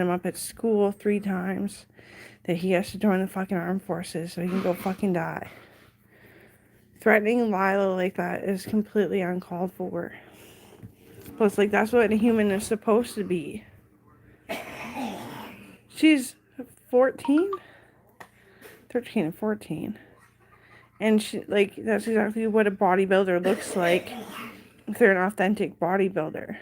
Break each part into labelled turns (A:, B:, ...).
A: him up at school 3 times that he has to join the fucking armed forces so he can go fucking die. Threatening Lila like that is completely uncalled for. Plus, like, that's what a human is supposed to be. She's 14? 13 and 14. And she, like, that's exactly what a bodybuilder looks like if they're an authentic bodybuilder.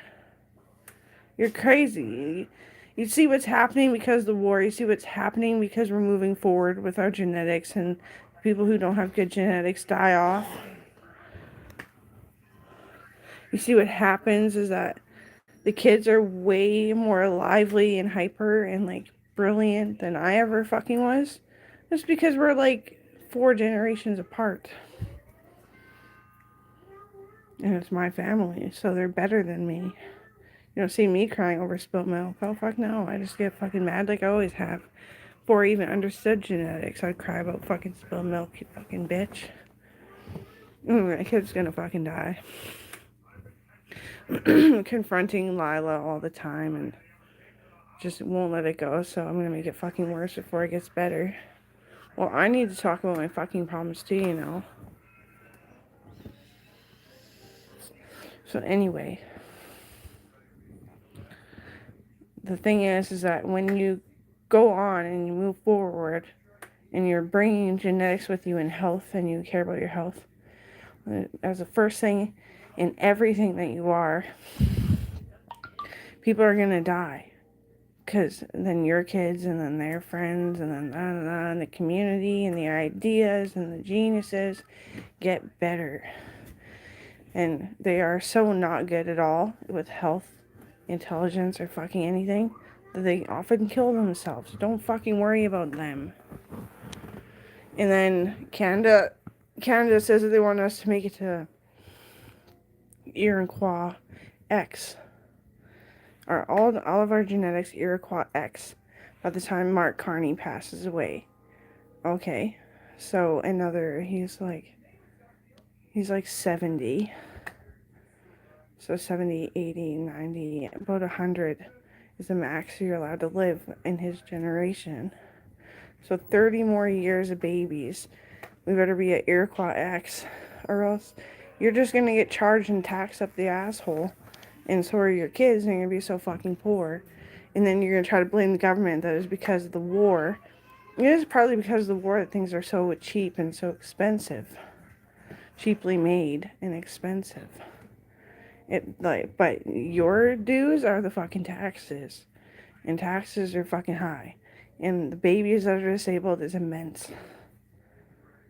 A: You're crazy. You see what's happening because of the war. You see what's happening because we're moving forward with our genetics, and people who don't have good genetics die off. You see what happens is that the kids are way more lively and hyper and like brilliant than I ever fucking was. Just because we're like 4 generations apart. And it's my family, so they're better than me. You don't see me crying over spilt milk. Oh, fuck no. I just get fucking mad like I always have. Before I even understood genetics, I'd cry about fucking spilled milk, you fucking bitch. My kid's gonna fucking die. Confronting Lila all the time and just won't let it go, so I'm gonna make it fucking worse before it gets better. Well, I need to talk about my fucking problems too, you know. So anyway, the thing is that when you go on and you move forward and you're bringing genetics with you in health and you care about your health, as the first thing in everything that you are, people are gonna die. Because then your kids and then their friends and then and the community and the ideas and the geniuses get better. And they are so not good at all with health, intelligence, or fucking anything that they often kill themselves. Don't fucking worry about them. And then Canada says that they want us to make it to Iroquois X. All of our genetics Iroquois X by the time Mark Carney passes away. Okay. So he's like 70. So 70, 80, 90, about 100 is the max you're allowed to live in his generation. So 30 more years of babies. We better be at Iroquois X, or else you're just going to get charged and taxed up the asshole. And so are your kids, and you're going to be so fucking poor. And then you're going to try to blame the government that it's because of the war. It is partly because of the war that things are so cheap and so expensive. Cheaply made and expensive. But your dues are the fucking taxes. And taxes are fucking high. And the babies that are disabled is immense.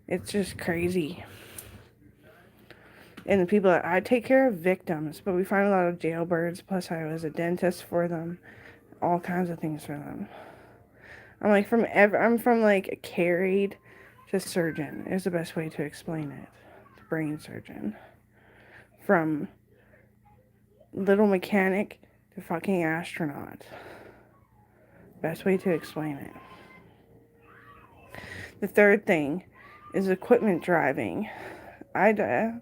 A: It's just crazy. And the people that I take care of, victims. But we find a lot of jailbirds. Plus I was a dentist for them. All kinds of things for them. I'm from like a carried to surgeon is the best way to explain it. Brain surgeon. From little mechanic to fucking astronaut. Best way to explain it. The third thing is equipment driving. Where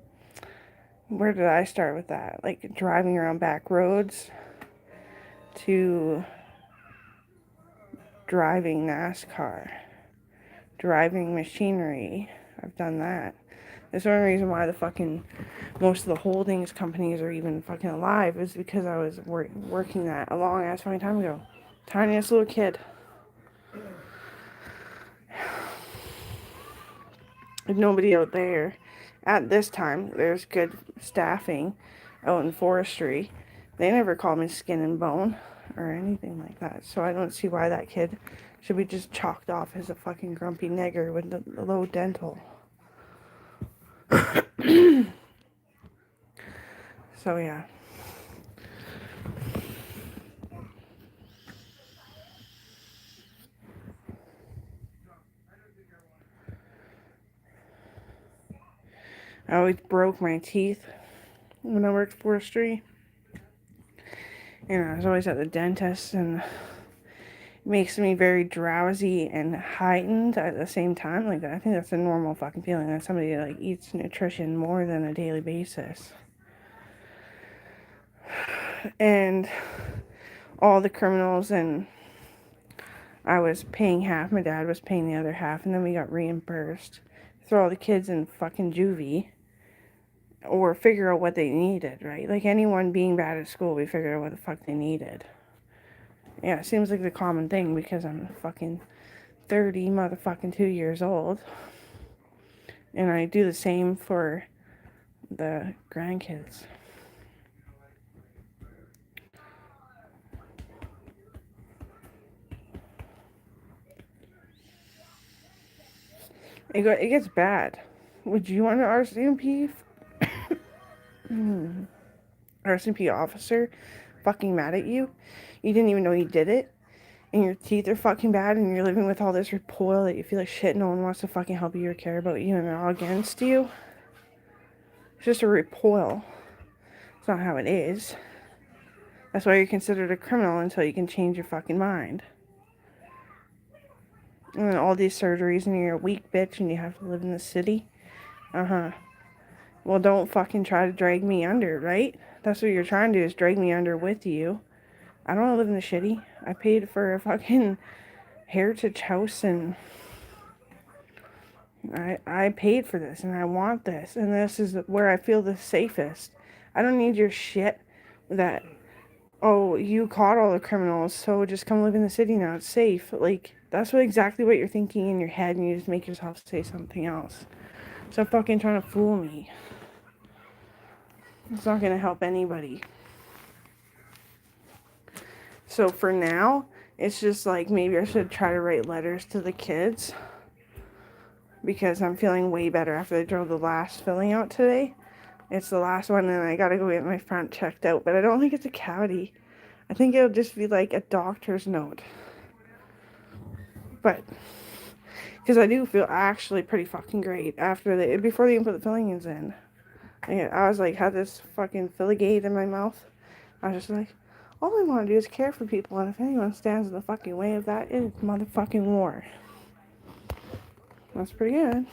A: did I start with that? Like driving around back roads to driving NASCAR, driving machinery. I've done that. That's the only reason why most of the holdings companies are even fucking alive is because I was working that a long ass fucking time ago. Tiniest little kid. If nobody out there at this time, there's good staffing out in forestry. They never called me skin and bone or anything like that. So I don't see why that kid should be just chalked off as a fucking grumpy nigger with the low dental. So yeah. I always broke my teeth when I worked forestry. And I was always at the dentist, and it makes me very drowsy and heightened at the same time. Like, I think that's a normal fucking feeling that somebody like eats nutrition more than a daily basis. And all the criminals and I was paying half, my dad was paying the other half, and then we got reimbursed. Throw all the kids in fucking juvie. Or figure out what they needed, right? Like anyone being bad at school, we figured out what the fuck they needed. Yeah, it seems like the common thing because I'm fucking 30 motherfucking 2 years old. And I do the same for the grandkids. It gets bad. Would you want an RCMP? RCMP officer fucking mad at you? You didn't even know he did it? And your teeth are fucking bad and you're living with all this recoil that you feel like shit, no one wants to fucking help you or care about you and they're all against you? It's just a recoil. It's not how it is. That's why you're considered a criminal until you can change your fucking mind. And then all these surgeries and you're a weak bitch and you have to live in the city. Well, don't fucking try to drag me under, right? That's what you're trying to do, is drag me under with you. I don't want to live in the shitty. I paid for a fucking heritage house and I paid for this and I want this and this is where I feel the safest. I don't need your shit that, oh, you caught all the criminals, so just come live in the city now, it's safe. Like, that's exactly what you're thinking in your head and you just make yourself say something else. Stop fucking trying to fool me. It's not going to help anybody. So for now, it's just like maybe I should try to write letters to the kids because I'm feeling way better after I drove the last filling out today. It's the last one and I gotta go get my front checked out, but I don't think it's a cavity. I think it'll just be like a doctor's note. But because I do feel actually pretty fucking great before they even put the fillings in. I was like, had this fucking filligate in my mouth. I was just like, all I want to do is care for people, and if anyone stands in the fucking way of that, it's motherfucking war. That's pretty good.